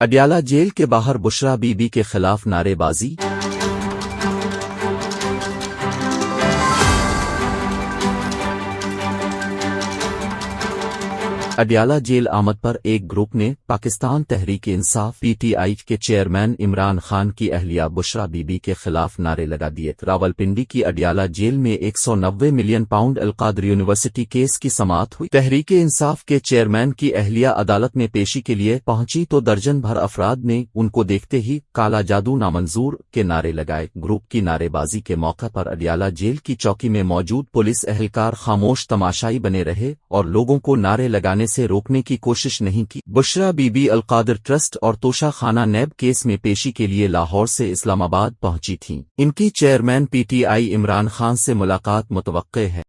Adiala jail کے باہر بشرا be be کے خلاف نعرے بازی۔ اڈیالہ جیل آمد پر ایک گروپ نے Pakistan Tehreek Insaf P T I کے چیئرمین عمران خان کی اہلیہ بشرا بی بی کے خلاف نعرے لگا دیے۔ راولپنڈی کی اڈیالہ جیل میں 190 ملین پاؤنڈ القادر یونیورسٹی کیس کی سماعت ہوئی۔ تحریک انصاف کے چیئرمین کی اہلیہ عدالت میں پیشی کے لیے پہنچی تو درجن بھر افراد نے ان کو دیکھتے ہی کالا جادو نامنظور کے نعرے لگائے۔ گروپ کی نعرے بازی کے موقع پر اڈیالہ جیل کی چوکی میں موجود پولیس اہلکار خاموش تماشائی بنے رہے اور لوگوں کو نعرے لگانے سے روکنے کی کوشش نہیں کی۔ بشرا بی بی القادر ٹرسٹ اور توشہ خانہ نیب کیس میں پیشی کے لیے لاہور سے اسلام آباد پہنچی تھیں۔ ان کی chairman P T I Imran Khan سے ملاقات متوقع ہے۔